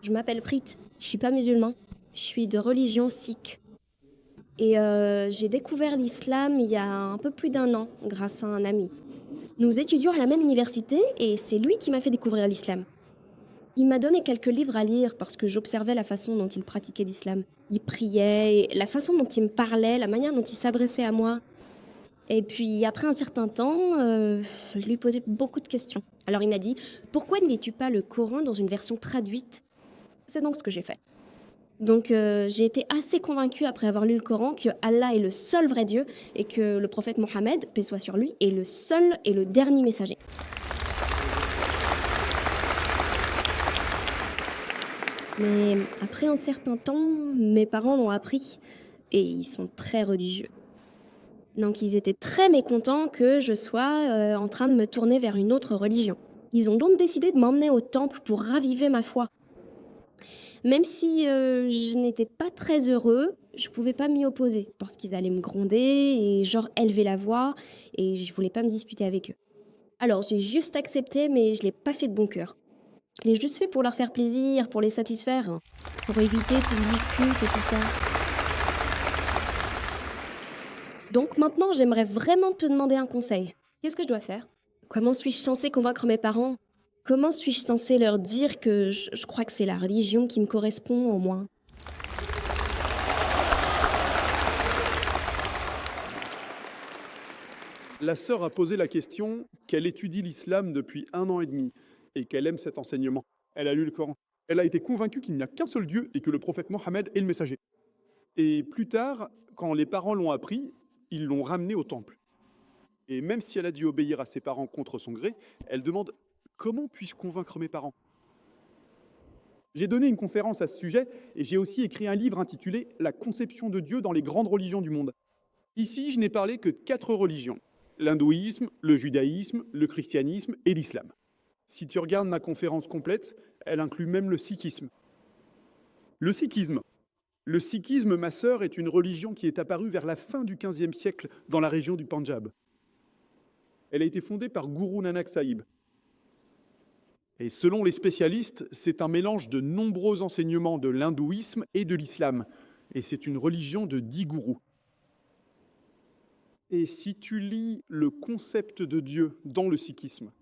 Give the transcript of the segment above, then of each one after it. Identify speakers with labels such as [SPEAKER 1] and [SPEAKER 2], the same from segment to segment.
[SPEAKER 1] Je m'appelle Prit, je suis pas musulman, je suis de religion sikh. Et j'ai découvert l'islam il y a un peu plus d'un an grâce à un ami. Nous étudions à la même université et c'est lui qui m'a fait découvrir l'islam. Il m'a donné quelques livres à lire parce que j'observais la façon dont il pratiquait l'islam. Il priait, et la façon dont il me parlait, la manière dont il s'adressait à moi. Et puis après un certain temps, je lui posais beaucoup de questions. Alors il m'a dit: «Pourquoi ne lis-tu pas le Coran dans une version traduite?» C'est donc ce que j'ai fait. Donc j'ai été assez convaincue après avoir lu le Coran que Allah est le seul vrai Dieu et que le prophète Mohammed, paix soit sur lui, est le seul et le dernier messager. Mais après un certain temps, mes parents l'ont appris et ils sont très religieux. Donc ils étaient très mécontents que je sois en train de me tourner vers une autre religion. Ils ont donc décidé de m'emmener au temple pour raviver ma foi. Même si je n'étais pas très heureux, je pouvais pas m'y opposer parce qu'ils allaient me gronder et genre élever la voix et je voulais pas me disputer avec eux. Alors j'ai juste accepté, mais je l'ai pas fait de bon cœur. Je l'ai juste fait pour leur faire plaisir, pour les satisfaire, hein, pour éviter toute dispute et tout ça. Donc maintenant, j'aimerais vraiment te demander un conseil. Qu'est-ce que je dois faire? Comment suis-je censée convaincre mes parents? Comment suis-je censée leur dire que je crois que c'est la religion qui me correspond au moins?
[SPEAKER 2] La sœur a posé la question qu'elle étudie l'islam depuis 1 an et demi et qu'elle aime cet enseignement. Elle a lu le Coran. Elle a été convaincue qu'il n'y a qu'un seul Dieu et que le prophète Mohammed est le messager. Et plus tard, quand les parents l'ont appris, ils l'ont ramenée au temple. Et même si elle a dû obéir à ses parents contre son gré, elle demande: comment puis-je convaincre mes parents? J'ai donné une conférence à ce sujet et j'ai aussi écrit un livre intitulé La conception de Dieu dans les grandes religions du monde. Ici, je n'ai parlé que de 4 religions: l'hindouisme, le judaïsme, le christianisme et l'islam. Si tu regardes ma conférence complète, elle inclut même le sikhisme. Le sikhisme. Le sikhisme, ma sœur, est une religion qui est apparue vers la fin du XVe siècle dans la région du Pendjab. Elle a été fondée par Guru Nanak Sahib. Et selon les spécialistes, c'est un mélange de nombreux enseignements de l'hindouisme et de l'islam. Et c'est une religion de 10 gourous. Et si tu lis le concept de Dieu dans le sikhisme,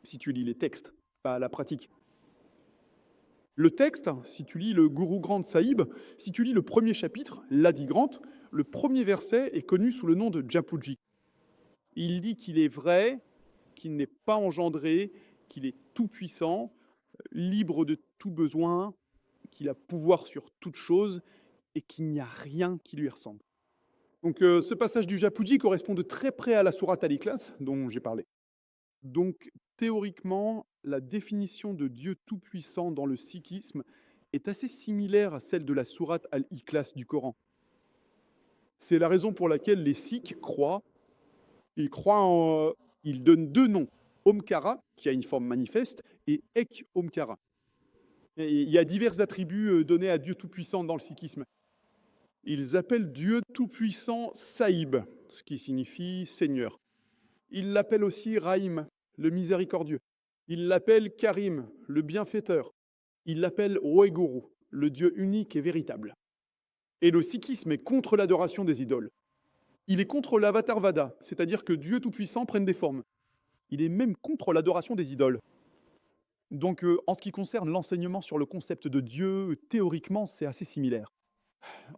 [SPEAKER 2] si tu lis les textes, pas la pratique. Le texte, si tu lis le Guru Granth Sahib, si tu lis le premier chapitre, l'Adi Granth, le premier verset est connu sous le nom de Japuji. Il dit qu'il est vrai, qu'il n'est pas engendré, qu'il est tout-puissant, libre de tout besoin, qu'il a pouvoir sur toute chose et qu'il n'y a rien qui lui ressemble. Donc ce passage du Japuji correspond de très près à la sourate Al-Ikhlas dont j'ai parlé. Donc théoriquement, la définition de Dieu tout-puissant dans le sikhisme est assez similaire à celle de la sourate Al-Ikhlas du Coran. C'est la raison pour laquelle les Sikhs croient, ils donnent 2 noms: Omkara, qui a une forme manifeste, et Ek Omkara. Et il y a divers attributs donnés à Dieu tout-puissant dans le sikhisme. Ils appellent Dieu tout-puissant Sahib, ce qui signifie Seigneur. Ils l'appellent aussi Rahim, le miséricordieux. Ils l'appellent Karim, le bienfaiteur. Ils l'appellent Waheguru, le Dieu unique et véritable. Et le sikhisme est contre l'adoration des idoles. Il est contre l'avatarvada, c'est-à-dire que Dieu tout-puissant prenne des formes. Il est même contre l'adoration des idoles. Donc en ce qui concerne l'enseignement sur le concept de Dieu, théoriquement, c'est assez similaire.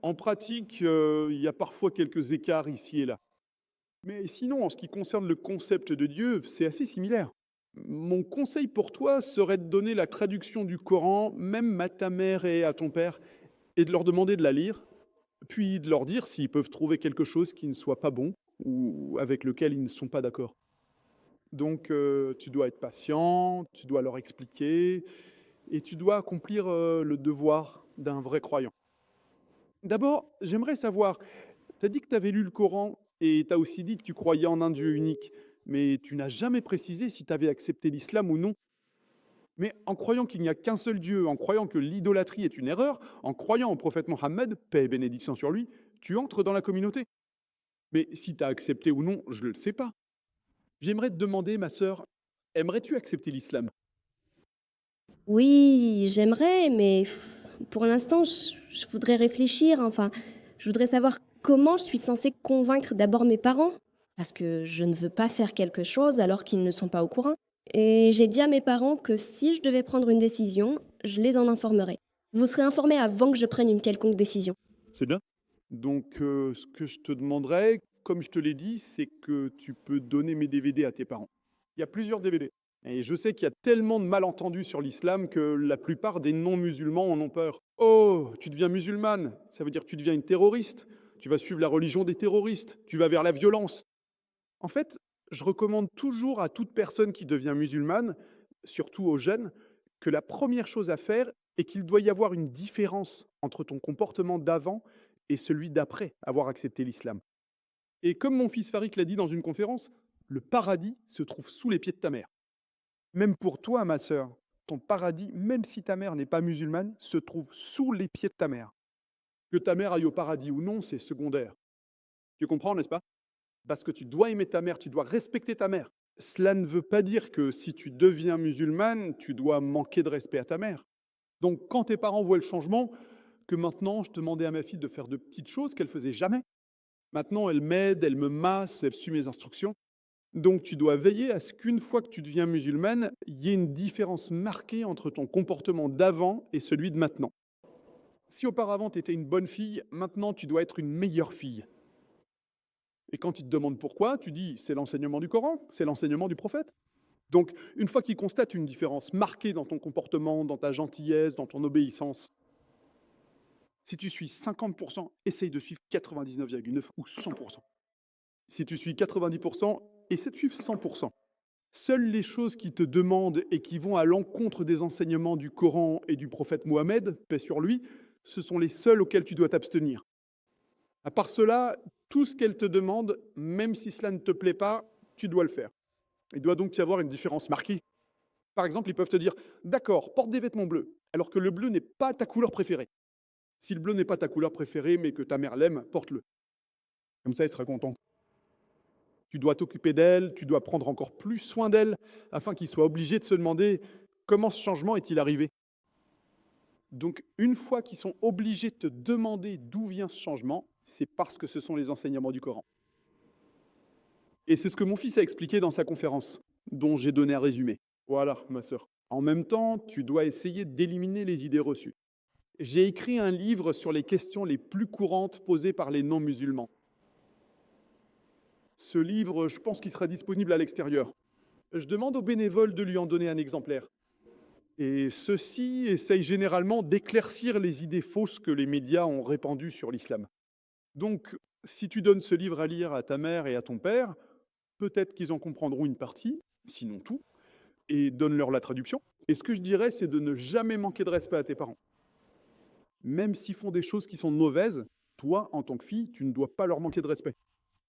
[SPEAKER 2] En pratique, il y a parfois quelques écarts ici et là. Mais sinon, en ce qui concerne le concept de Dieu, c'est assez similaire. Mon conseil pour toi serait de donner la traduction du Coran, même à ta mère et à ton père, et de leur demander de la lire, puis de leur dire s'ils peuvent trouver quelque chose qui ne soit pas bon ou avec lequel ils ne sont pas d'accord. Donc tu dois être patient, tu dois leur expliquer et tu dois accomplir le devoir d'un vrai croyant. D'abord, j'aimerais savoir, tu as dit que tu avais lu le Coran et tu as aussi dit que tu croyais en un Dieu unique, mais tu n'as jamais précisé si tu avais accepté l'islam ou non. Mais en croyant qu'il n'y a qu'un seul Dieu, en croyant que l'idolâtrie est une erreur, en croyant au prophète Mohammed, paix et bénédiction sur lui, tu entres dans la communauté. Mais si tu as accepté ou non, je ne le sais pas. J'aimerais te demander, ma sœur, aimerais-tu accepter l'islam?
[SPEAKER 1] Oui, j'aimerais, mais pour l'instant, je voudrais réfléchir. Enfin, je voudrais savoir comment je suis censée convaincre d'abord mes parents, parce que je ne veux pas faire quelque chose alors qu'ils ne sont pas au courant. Et j'ai dit à mes parents que si je devais prendre une décision, je les en informerais. Vous serez informés avant que je prenne une quelconque décision.
[SPEAKER 2] C'est bien. Donc, ce que je te demanderais, comme je te l'ai dit, c'est que tu peux donner mes DVD à tes parents. Il y a plusieurs DVD. Et je sais qu'il y a tellement de malentendus sur l'islam que la plupart des non-musulmans en ont peur. Oh, tu deviens musulmane, ça veut dire que tu deviens une terroriste. Tu vas suivre la religion des terroristes. Tu vas vers la violence. En fait, je recommande toujours à toute personne qui devient musulmane, surtout aux jeunes, que la première chose à faire est qu'il doit y avoir une différence entre ton comportement d'avant et celui d'après avoir accepté l'islam. Et comme mon fils Farik l'a dit dans une conférence, le paradis se trouve sous les pieds de ta mère. Même pour toi, ma sœur, ton paradis, même si ta mère n'est pas musulmane, se trouve sous les pieds de ta mère. Que ta mère aille au paradis ou non, c'est secondaire. Tu comprends, n'est-ce pas? Parce que tu dois aimer ta mère, tu dois respecter ta mère. Cela ne veut pas dire que si tu deviens musulmane, tu dois manquer de respect à ta mère. Donc quand tes parents voient le changement, que maintenant je demandais à ma fille de faire de petites choses qu'elle faisait jamais. Maintenant, elle m'aide, elle me masse, elle suit mes instructions. Donc tu dois veiller à ce qu'une fois que tu deviens musulmane, il y ait une différence marquée entre ton comportement d'avant et celui de maintenant. Si auparavant tu étais une bonne fille, maintenant tu dois être une meilleure fille. Et quand ils te demandent pourquoi, tu dis c'est l'enseignement du Coran, c'est l'enseignement du prophète. Donc, une fois qu'ils constatent une différence marquée dans ton comportement, dans ta gentillesse, dans ton obéissance, si tu suis 50%, essaye de suivre 99,9 ou 100%. Si tu suis 90%, essaie de suivre 100%. Seules les choses qui te demandent et qui vont à l'encontre des enseignements du Coran et du prophète Mohammed, paix sur lui, ce sont les seules auxquelles tu dois t'abstenir. À part cela, tout ce qu'elle te demande, même si cela ne te plaît pas, tu dois le faire. Il doit donc y avoir une différence marquée. Par exemple, ils peuvent te dire, d'accord, porte des vêtements bleus, alors que le bleu n'est pas ta couleur préférée. Si le bleu n'est pas ta couleur préférée, mais que ta mère l'aime, porte-le. Comme ça, elle sera contente. Tu dois t'occuper d'elle, tu dois prendre encore plus soin d'elle, afin qu'ils soient obligés de se demander comment ce changement est-il arrivé. Donc, une fois qu'ils sont obligés de te demander d'où vient ce changement, c'est parce que ce sont les enseignements du Coran. Et c'est ce que mon fils a expliqué dans sa conférence, dont j'ai donné un résumé. Voilà, ma sœur. En même temps, tu dois essayer d'éliminer les idées reçues. J'ai écrit un livre sur les questions les plus courantes posées par les non-musulmans. Ce livre, je pense qu'il sera disponible à l'extérieur. Je demande aux bénévoles de lui en donner un exemplaire. Et ceux-ci essayent généralement d'éclaircir les idées fausses que les médias ont répandues sur l'islam. Donc, si tu donnes ce livre à lire à ta mère et à ton père, peut-être qu'ils en comprendront une partie, sinon tout, et donne-leur la traduction. Et ce que je dirais, c'est de ne jamais manquer de respect à tes parents. Même s'ils font des choses qui sont mauvaises, toi, en tant que fille, tu ne dois pas leur manquer de respect.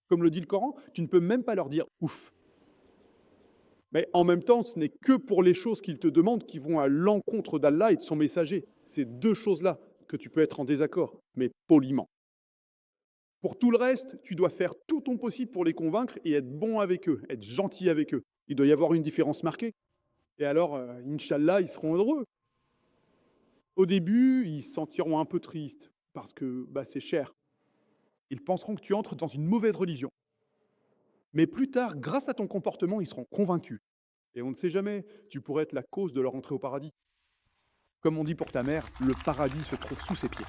[SPEAKER 2] Comme le dit le Coran, tu ne peux même pas leur dire ouf. Mais en même temps, ce n'est que pour les choses qu'ils te demandent qui vont à l'encontre d'Allah et de son messager. C'est deux choses-là que tu peux être en désaccord, mais poliment. Pour tout le reste, tu dois faire tout ton possible pour les convaincre et être bon avec eux, être gentil avec eux. Il doit y avoir une différence marquée. Et alors, Inch'Allah, ils seront heureux. Au début, ils se sentiront un peu tristes parce que c'est cher. Ils penseront que tu entres dans une mauvaise religion. Mais plus tard, grâce à ton comportement, ils seront convaincus. Et on ne sait jamais, tu pourrais être la cause de leur entrée au paradis. Comme on dit pour ta mère, le paradis se trouve sous ses pieds.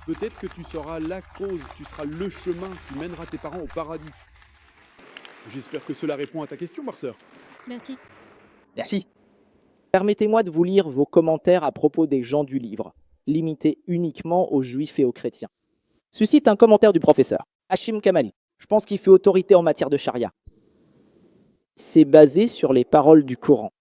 [SPEAKER 2] Peut-être que tu seras la cause, tu seras le chemin qui mènera tes parents au paradis. J'espère que cela répond à ta question, ma sœur.
[SPEAKER 1] Merci.
[SPEAKER 3] Merci. Permettez-moi de vous lire vos commentaires à propos des gens du livre, limités uniquement aux juifs et aux chrétiens. Ceci est un commentaire du professeur Hashim Kamali. Je pense qu'il fait autorité en matière de charia. C'est basé sur les paroles du Coran.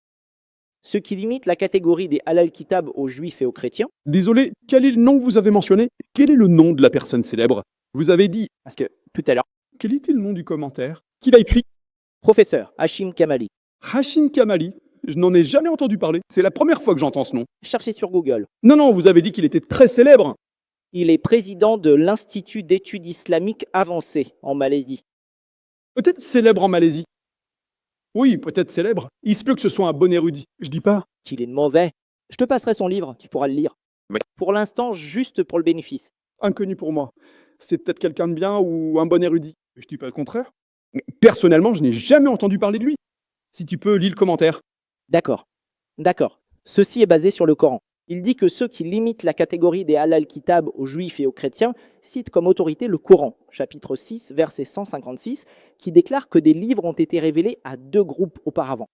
[SPEAKER 3] Ce qui limite la catégorie des halal kitab aux juifs et aux chrétiens.
[SPEAKER 2] Désolé, quel est le nom que vous avez mentionné? Quel est le nom de la personne célèbre? Vous avez dit...
[SPEAKER 3] Parce que tout à l'heure,
[SPEAKER 2] Quel était le nom du commentaire? Qui l'a écrit?
[SPEAKER 3] professeur Hashim Kamali.
[SPEAKER 2] Hashim Kamali. Je n'en ai jamais entendu parler. C'est la première fois que j'entends ce nom.
[SPEAKER 3] Cherchez sur Google.
[SPEAKER 2] Non, vous avez dit qu'il était très célèbre.
[SPEAKER 3] Il est président de l'Institut d'études islamiques avancées en Malaisie.
[SPEAKER 2] Peut-être célèbre en Malaisie. Oui, peut-être célèbre. Il se peut que ce soit un bon érudit. Je dis pas.
[SPEAKER 3] Qu'il est mauvais. Je te passerai son livre, tu pourras le lire.
[SPEAKER 4] Mais-
[SPEAKER 3] Pour l'instant, juste pour le bénéfice.
[SPEAKER 2] Inconnu pour moi. C'est peut-être quelqu'un de bien ou un bon érudit. Je dis pas le contraire. Personnellement, je n'ai jamais entendu parler de lui. Si tu peux, lis le commentaire.
[SPEAKER 3] D'accord. D'accord. Ceci est basé sur le Coran. Il dit que ceux qui limitent la catégorie des halal kitab aux juifs et aux chrétiens citent comme autorité le Coran, chapitre 6, verset 156, qui déclare que des livres ont été révélés à 2 groupes auparavant.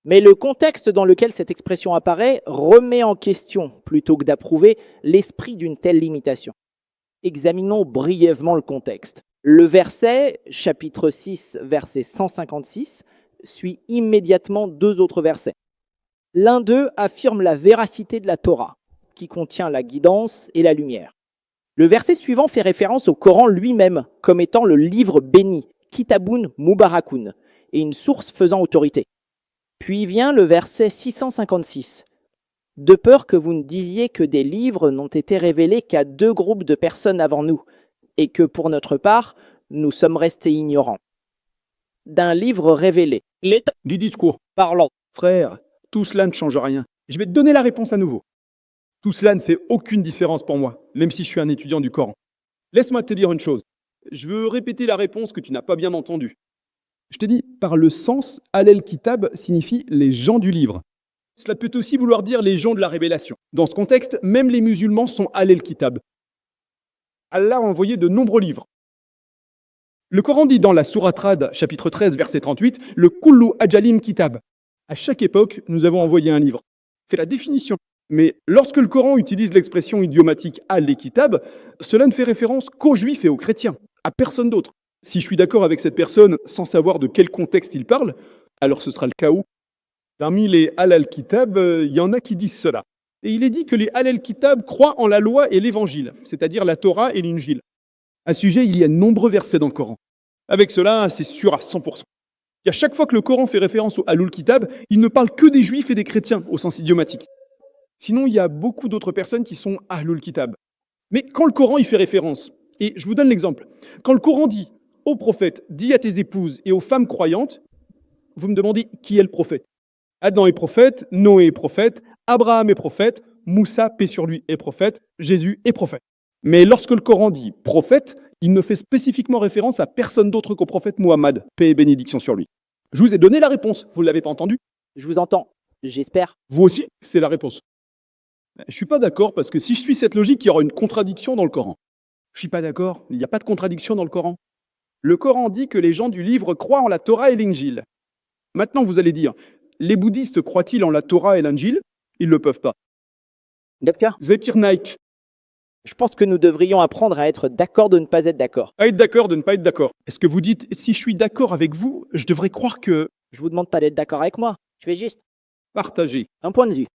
[SPEAKER 3] Mais le contexte dans lequel cette expression apparaît remet en question, plutôt que d'approuver, l'esprit d'une telle limitation. Examinons brièvement le contexte. Le verset, chapitre 6, verset 156, suit immédiatement 2 autres versets. L'un d'eux affirme la véracité de la Torah, qui contient la guidance et la lumière. Le verset suivant fait référence au Coran lui-même comme étant le livre béni, Kitabun Mubarakun, et une source faisant autorité. Puis vient le verset 656. De peur que vous ne disiez que des livres n'ont été révélés qu'à 2 groupes de personnes avant nous, et que pour notre part, nous sommes restés ignorants. D'un livre révélé,
[SPEAKER 2] Du discours.
[SPEAKER 3] parlant.
[SPEAKER 2] Frère, tout cela ne change rien. Je vais te donner la réponse à nouveau. Tout cela ne fait aucune différence pour moi, même si je suis un étudiant du Coran. Laisse-moi te dire une chose. Je veux répéter la réponse que tu n'as pas bien entendue. Je t'ai dit, par le sens, Al Kitab signifie les gens du livre. Cela peut aussi vouloir dire les gens de la révélation. Dans ce contexte, même les musulmans sont Al Kitab. Allah a envoyé de nombreux livres. Le Coran dit dans la Sourate Ra'd, chapitre 13, verset 38, le Kullu Ajalim Kitab. À chaque époque, nous avons envoyé un livre. C'est la définition. Mais lorsque le Coran utilise l'expression idiomatique Al-Kitab, cela ne fait référence qu'aux juifs et aux chrétiens, à personne d'autre. Si je suis d'accord avec cette personne sans savoir de quel contexte il parle, alors ce sera le chaos. Parmi les Al-Kitab, il y en a qui disent cela. Et il est dit que les Al-Kitab croient en la loi et l'évangile, c'est-à-dire la Torah et l'Injil. À ce sujet, il y a de nombreux versets dans le Coran. Avec cela, c'est sûr à 100%. Et à chaque fois que le Coran fait référence au Alul Kitab, il ne parle que des juifs et des chrétiens au sens idiomatique. Sinon, il y a beaucoup d'autres personnes qui sont Ahlul Kitab. Mais quand le Coran y fait référence, et je vous donne l'exemple, quand le Coran dit aux prophètes, dis à tes épouses et aux femmes croyantes, vous me demandez qui est le prophète. Adam est prophète, Noé est prophète, Abraham est prophète, Moussa, paix sur lui, est prophète, Jésus est prophète. Mais lorsque le Coran dit prophète, il ne fait spécifiquement référence à personne d'autre qu'au prophète Muhammad, paix et bénédiction sur lui. Je vous ai donné la réponse, vous ne l'avez pas entendu?
[SPEAKER 3] Je vous entends, j'espère.
[SPEAKER 2] Vous aussi, c'est la réponse. Je ne suis pas d'accord parce que si je suis cette logique, il y aura une contradiction dans le Coran. Je ne suis pas d'accord, il n'y a pas de contradiction dans le Coran. Le Coran dit que les gens du livre croient en la Torah et l'Injil. Maintenant, vous allez dire, les bouddhistes croient-ils en la Torah et l'Injil? Ils ne le peuvent pas.
[SPEAKER 3] Docteur,
[SPEAKER 2] Zakir Naik,
[SPEAKER 3] je pense que nous devrions apprendre à être d'accord de ne pas être d'accord.
[SPEAKER 2] à être d'accord de ne pas être d'accord. Est-ce que vous dites, si je suis d'accord avec vous, je devrais croire que
[SPEAKER 3] Je vous demande pas d'être d'accord avec moi. Je fais juste
[SPEAKER 2] partager?
[SPEAKER 3] un point de vue.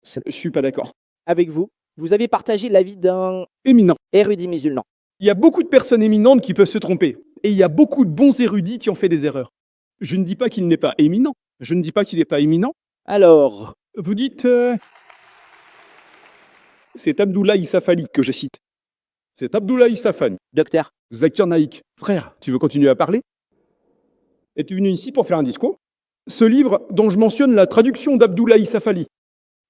[SPEAKER 2] Je ne suis pas d'accord.
[SPEAKER 3] Avec vous, vous avez partagé l'avis d'un
[SPEAKER 2] Éminent.
[SPEAKER 3] érudit musulman.
[SPEAKER 2] Il y a beaucoup de personnes éminentes qui peuvent se tromper. Et il y a beaucoup de bons érudits qui ont fait des erreurs. Je ne dis pas qu'il n'est pas éminent. Je ne dis pas qu'il n'est pas éminent.
[SPEAKER 3] Alors,
[SPEAKER 2] Vous dites... C'est Abdullah Issafali que je cite. C'est Abdullah Issafani.
[SPEAKER 3] docteur,
[SPEAKER 2] Zakir Naik. Frère, tu veux continuer à parler? Es-tu venu ici pour faire un discours? Ce livre dont je mentionne la traduction d'Abdullah Issafali.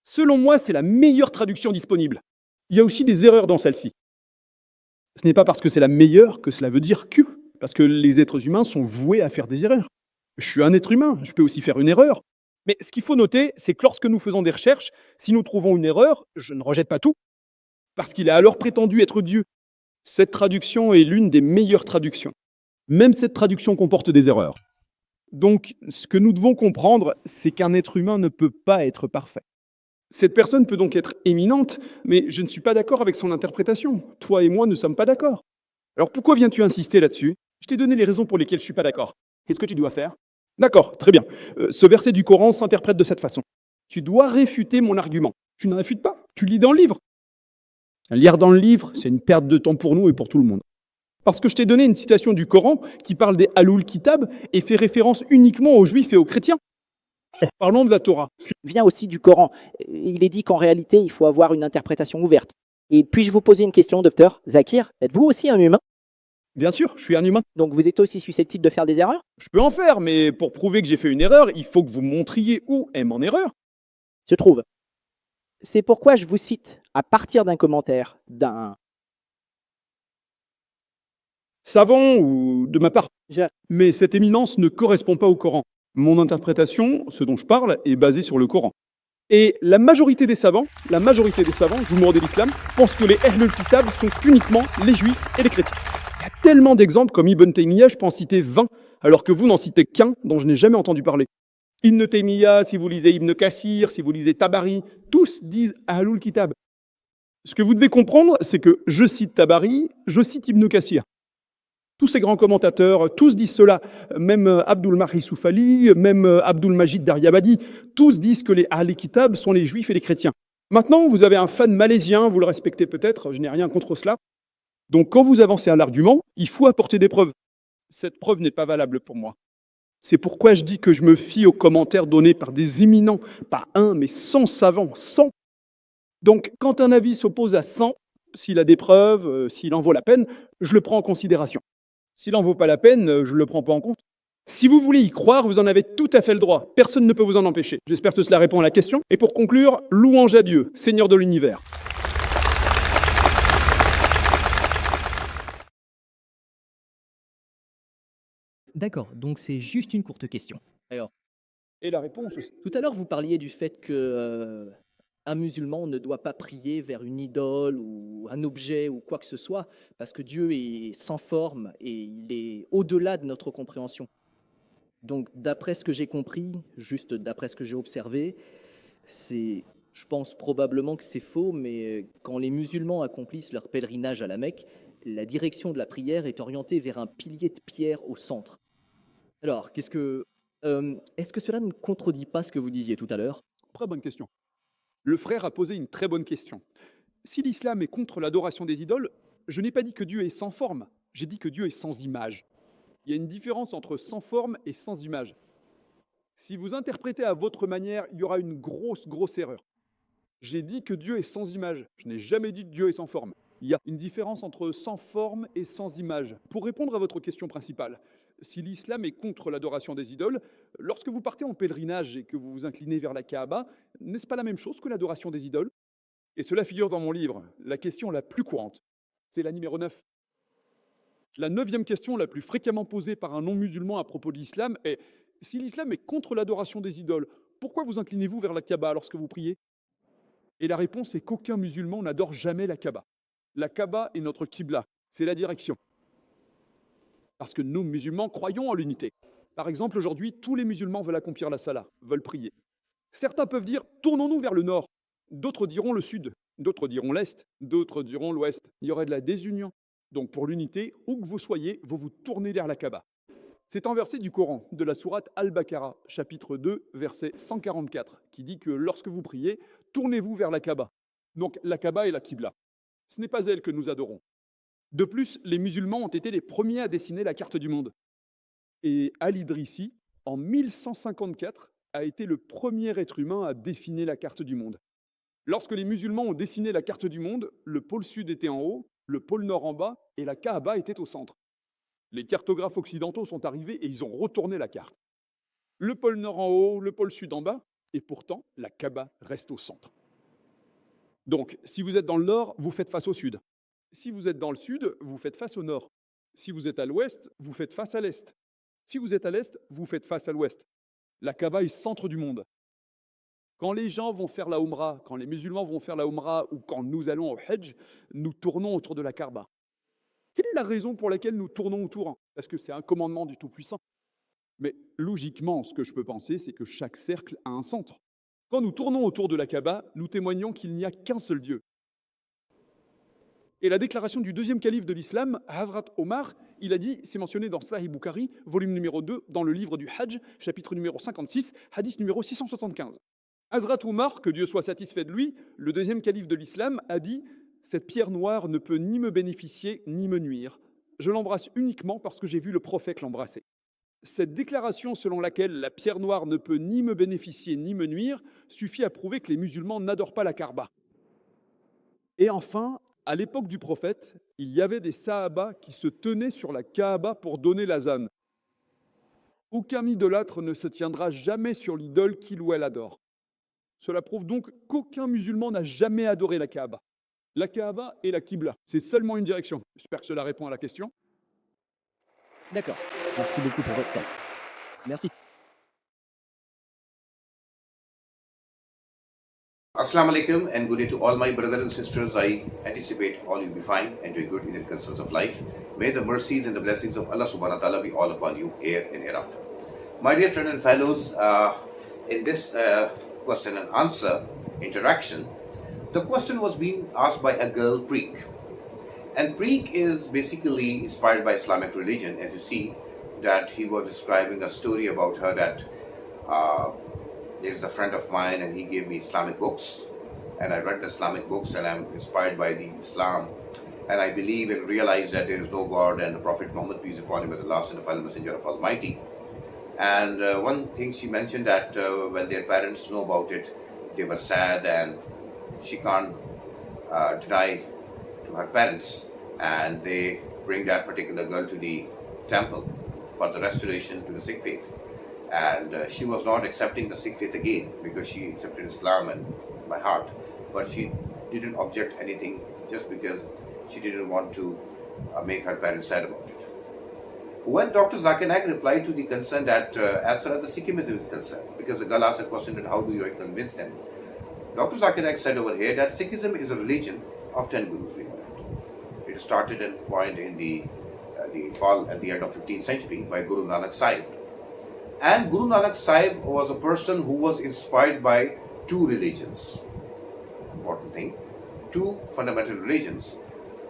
[SPEAKER 2] Selon moi, c'est la meilleure traduction disponible. Il y a aussi des erreurs dans celle-ci. Ce n'est pas parce que c'est la meilleure que cela veut dire que. Parce que les êtres humains sont voués à faire des erreurs. Je suis un être humain, je peux aussi faire une erreur. Mais ce qu'il faut noter, c'est que lorsque nous faisons des recherches, si nous trouvons une erreur, je ne rejette pas tout. Parce qu'il a alors prétendu être Dieu. Cette traduction est l'une des meilleures traductions. Même cette traduction comporte des erreurs. Donc, ce que nous devons comprendre, c'est qu'un être humain ne peut pas être parfait. Cette personne peut donc être éminente, mais je ne suis pas d'accord avec son interprétation. Toi et moi ne sommes pas d'accord. Alors pourquoi viens-tu insister là-dessus? Je t'ai donné les raisons pour lesquelles je ne suis pas d'accord. Qu'est-ce que tu dois faire? D'accord, très bien. Ce verset du Coran s'interprète de cette façon. Tu dois réfuter mon argument. Tu ne réfutes pas, tu lis dans le livre. Lire dans le livre, c'est une perte de temps pour nous et pour tout le monde. Parce que je t'ai donné une citation du Coran qui parle des Alul Kitab et fait référence uniquement aux juifs et aux chrétiens. Parlons de la Torah.
[SPEAKER 3] vient aussi du Coran. Il est dit qu'en réalité, il faut avoir une interprétation ouverte. Et puis-je vous poser une question, docteur Zakir? Êtes-vous aussi un humain?
[SPEAKER 2] Bien sûr, je suis un humain.
[SPEAKER 3] Donc vous êtes aussi susceptible de faire des erreurs?
[SPEAKER 2] Je peux en faire, mais pour prouver que j'ai fait une erreur, il faut que vous montriez où est mon erreur.
[SPEAKER 3] se trouve. C'est pourquoi je vous cite à partir d'un commentaire d'un...
[SPEAKER 2] Savant ou de ma part.
[SPEAKER 3] Je-
[SPEAKER 2] Mais cette éminence ne correspond pas au Coran. Mon interprétation, ce dont je parle, est basée sur le Coran. Et la majorité des savants, jumhur de l'islam, pensent que les Ahlul Kitab sont uniquement les juifs et les chrétiens. Il y a tellement d'exemples comme Ibn Taymiyyah, je peux en citer 20, alors que vous n'en citez qu'un dont je n'ai jamais entendu parler. Ibn Taymiyyah, si vous lisez Ibn Kassir, si vous lisez Tabari, tous disent Ahlul Kitab. Ce que vous devez comprendre, c'est que je cite Tabari, je cite Ibn Kassir. Tous ces grands commentateurs, tous disent cela. Même Abdul Mahi Soufali, même Abdul Majid Daryabadi, tous disent que les Ahl Kitab sont les juifs et les chrétiens. Maintenant, vous avez un fan malaisien, vous le respectez peut-être, je n'ai rien contre cela. Donc quand vous avancez un argument, il faut apporter des preuves. Cette preuve n'est pas valable pour moi. C'est pourquoi je dis que je me fie aux commentaires donnés par des éminents, pas un, mais 100 savants, 100. Donc quand un avis s'oppose à 100, s'il a des preuves, s'il en vaut la peine, je le prends en considération. S'il n'en vaut pas la peine, je ne le prends pas en compte. Si vous voulez y croire, vous en avez tout à fait le droit. Personne ne peut vous en empêcher. J'espère que cela répond à la question. Et pour conclure, louange à Dieu, Seigneur de l'univers.
[SPEAKER 4] D'accord, donc c'est juste une courte question.
[SPEAKER 3] Alors,
[SPEAKER 2] Et la réponse aussi.
[SPEAKER 3] tout à l'heure, vous parliez du fait que un musulman ne doit pas prier vers une idole ou un objet ou quoi que ce soit, parce que Dieu est sans forme et il est au-delà de notre compréhension. Donc, d'après ce que j'ai compris, juste d'après ce que j'ai observé, je pense probablement que c'est faux, mais quand les musulmans accomplissent leur pèlerinage à la Mecque, la direction de la prière est orientée vers un pilier de pierre au centre. Alors, est-ce que cela ne contredit pas ce que vous disiez tout à l'heure?
[SPEAKER 2] Très bonne question. Le frère a posé une très bonne question. Si l'islam est contre l'adoration des idoles, je n'ai pas dit que Dieu est sans forme, j'ai dit que Dieu est sans image. Il y a une différence entre sans forme et sans image. Si vous interprétez à votre manière, il y aura une grosse erreur. J'ai dit que Dieu est sans image. Je n'ai jamais dit que Dieu est sans forme. Il y a une différence entre sans forme et sans image. Pour répondre à votre question principale, si l'islam est contre l'adoration des idoles, lorsque vous partez en pèlerinage et que vous vous inclinez vers la Kaaba, n'est-ce pas la même chose que l'adoration des idoles? Et cela figure dans mon livre. La question la plus courante, c'est la numéro 9. La 9e question la plus fréquemment posée par un non-musulman à propos de l'islam est: si l'islam est contre l'adoration des idoles, pourquoi vous inclinez-vous vers la Kaaba lorsque vous priez? Et la réponse est qu'aucun musulman n'adore jamais la Kaaba. La Kaaba est notre Qibla, c'est la direction. Parce que nous, musulmans, croyons en l'unité. Par exemple, aujourd'hui, tous les musulmans veulent accomplir la salat, veulent prier. Certains peuvent dire: tournons-nous vers le nord. D'autres diront le sud, d'autres diront l'est, d'autres diront l'ouest. Il y aurait de la désunion. Donc pour l'unité, où que vous soyez, vous vous tournez vers la Kaaba. C'est un verset du Coran, de la sourate Al-Baqarah, chapitre 2, verset 144, qui dit que lorsque vous priez, tournez-vous vers la Kaaba. Donc la Kaaba est la Qibla. Ce n'est pas elle que nous adorons. De plus, les musulmans ont été les premiers à dessiner la carte du monde. Et Al-Idrisi, en 1154, a été le premier être humain à dessiner la carte du monde. Lorsque les musulmans ont dessiné la carte du monde, le pôle sud était en haut, le pôle nord en bas, et la Kaaba était au centre. Les cartographes occidentaux sont arrivés et ils ont retourné la carte. Le pôle nord en haut, le pôle sud en bas, et pourtant, la Kaaba reste au centre. Donc, si vous êtes dans le nord, vous faites face au sud. Si vous êtes dans le sud, vous faites face au nord. Si vous êtes à l'ouest, vous faites face à l'est. Si vous êtes à l'est, vous faites face à l'ouest. La Kaaba est centre du monde. Quand les gens vont faire la Umrah, quand les musulmans vont faire la Umrah ou quand nous allons au Hajj, nous tournons autour de la Kaaba. Quelle est la raison pour laquelle nous tournons autour? Parce que c'est un commandement du Tout-Puissant. Mais logiquement, ce que je peux penser, c'est que chaque cercle a un centre. Quand nous tournons autour de la Kaaba, nous témoignons qu'il n'y a qu'un seul Dieu. Et la déclaration du deuxième calife de l'islam, Hazrat Omar, il a dit, c'est mentionné dans Sahih Bukhari, volume numéro 2, dans le livre du Hajj, chapitre numéro 56, hadith numéro 675. Hazrat Omar, que Dieu soit satisfait de lui, le deuxième calife de l'islam, a dit: cette pierre noire ne peut ni me bénéficier ni me nuire. Je l'embrasse uniquement parce que j'ai vu le prophète l'embrasser. Cette déclaration selon laquelle la pierre noire ne peut ni me bénéficier ni me nuire suffit à prouver que les musulmans n'adorent pas la Kaaba. Et enfin, à l'époque du prophète, il y avait des Sahaba qui se tenaient sur la Kaaba pour donner l'azan. Aucun idolâtre ne se tiendra jamais sur l'idole qu'il ou elle adore. Cela prouve donc qu'aucun musulman n'a jamais adoré la Kaaba. La Kaaba et la Qibla, c'est seulement une direction. J'espère que cela répond à la question.
[SPEAKER 4] D'accord. Merci beaucoup pour votre temps. Merci.
[SPEAKER 5] Assalamu alaikum and good day to all my brothers and sisters. I anticipate all you be fine and doing good in the concerns of life. May the mercies and the blessings of Allah subhanahu wa ta'ala be all upon you here and hereafter. My dear friends and fellows, in this question and answer interaction, the question was being asked by a girl, Preek. And Preek is basically inspired by Islamic religion. As you see, that he was describing a story about her that there is a friend of mine and he gave me Islamic books, and I read the Islamic books and I'm inspired by the Islam, and I believe and realize that there is no God and the Prophet Muhammad, peace upon him, is the last and the final messenger of Almighty. And one thing she mentioned that when their parents know about it, they were sad, and she can't deny to her parents, and they bring that particular girl to the temple for the restoration to the Sikh faith. And she was not accepting the Sikh faith again because she accepted Islam and by heart, but she didn't object anything just because she didn't want to make her parents sad about it. When Dr. Zakir Naik replied to the concern that as far as the Sikhism is concerned, because the girl asked a question that how do you convince them, Dr. Zakir Naik said over here that Sikhism is a religion of 10 gurus. We know that. It started and coined in the fall at the end of 15th century by Guru Nanak Sahib. And Guru Nanak Sahib was a person who was inspired by two religions. Important thing. Two fundamental religions,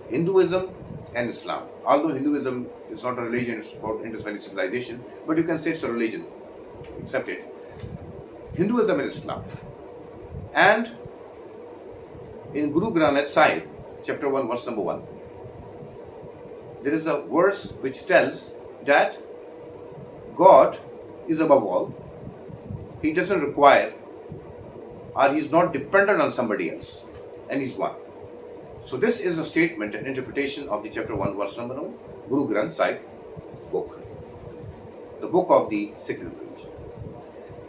[SPEAKER 5] Hinduism and Islam. Although Hinduism is not a religion, it's about Indus Valley civilization, but you can say it's a religion. Accept it. Hinduism and Islam. And in Guru Granth Sahib, chapter 1, verse number 1, there is a verse which tells that God is above all. He doesn't require, or he is not dependent on somebody else, and he's one. So this is a statement and interpretation of the chapter 1, verse number 1, Guru Granth Sahib book, the book of the Sikhism religion.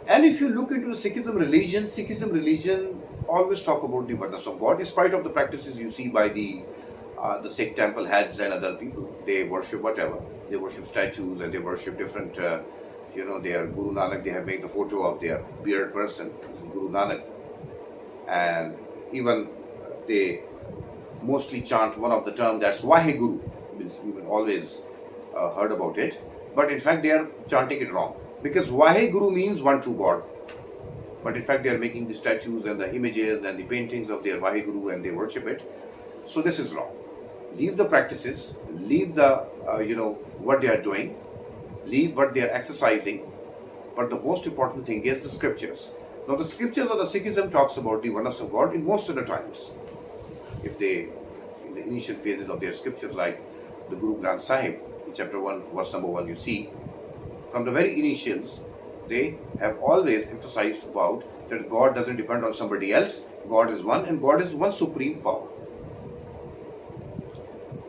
[SPEAKER 5] And if you look into the Sikhism religion always talk about the oneness of God, in spite of the practices you see by the Sikh temple heads and other people. They worship whatever. They worship statues and they worship different, their Guru Nanak, they have made the photo of their bearded person, Guru Nanak. And even they mostly chant one of the term that's Waheguru. You've always heard about it. But in fact, they are chanting it wrong. Because Waheguru means one true God. But in fact, they are making the statues and the images and the paintings of their Waheguru and they worship it. So this is wrong. Leave the practices, leave the, what they are doing, leave what they are exercising. But the most important thing is the scriptures. Now the scriptures of the Sikhism talks about the oneness of God in most of the times. If they, in the initial phases of their scriptures like the Guru Granth Sahib, in chapter 1, verse number 1, you see, from the very initials, they have always emphasized about that God doesn't depend on somebody else, God is one and God is one supreme power.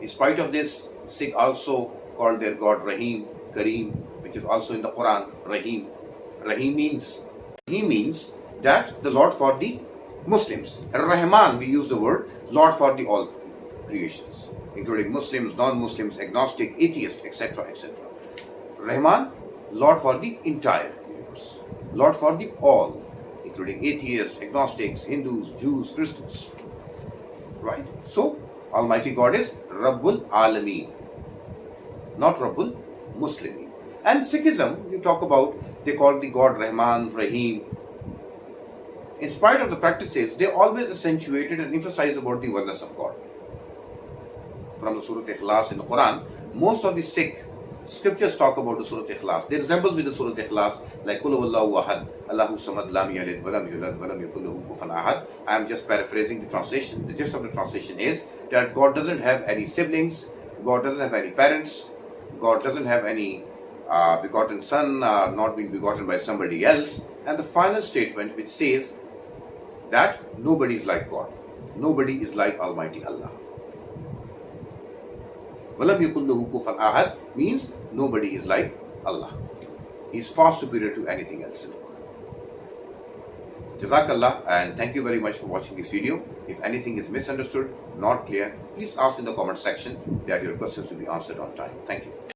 [SPEAKER 5] In spite of this, Sikh also called their God Rahim, Kareem, which is also in the Quran, Rahim. Rahim means that the Lord for the Muslims. Rahman, we use the word Lord for the all creations, including Muslims, non-Muslims, agnostic, atheist, etc., etc. Rahman, Lord for the entire universe. Lord for the all, including atheists, agnostics, Hindus, Jews, Christians. Right? So, Almighty God is Rabbul Alameen, not Rabbul Muslimin. And Sikhism, you talk about, they call the God Rahman, Rahim. In spite of the practices, they always accentuated and emphasized about the oneness of God. From the Surah Ikhlas in the Quran, most of the Sikh scriptures talk about the Surah Ikhlas. They resemble with the Surah Ikhlas, like Qul huwallahu ahad, Allahu samad, lam yalid, walam yulad, walam yakul lahu kufuwan ahad. I am just paraphrasing the translation. The gist of the translation is that God doesn't have any siblings, God doesn't have any parents, God doesn't have any begotten son, not being begotten by somebody else. And the final statement which says that nobody is like God. Nobody is like Almighty Allah. Walam yakul lahu kufuwan ahad means nobody is like Allah. He is far superior to anything else in the world. Jazakallah, and thank you very much for watching this video. If anything is misunderstood, not clear, please ask in the comment section that your questions will be answered on time. Thank you.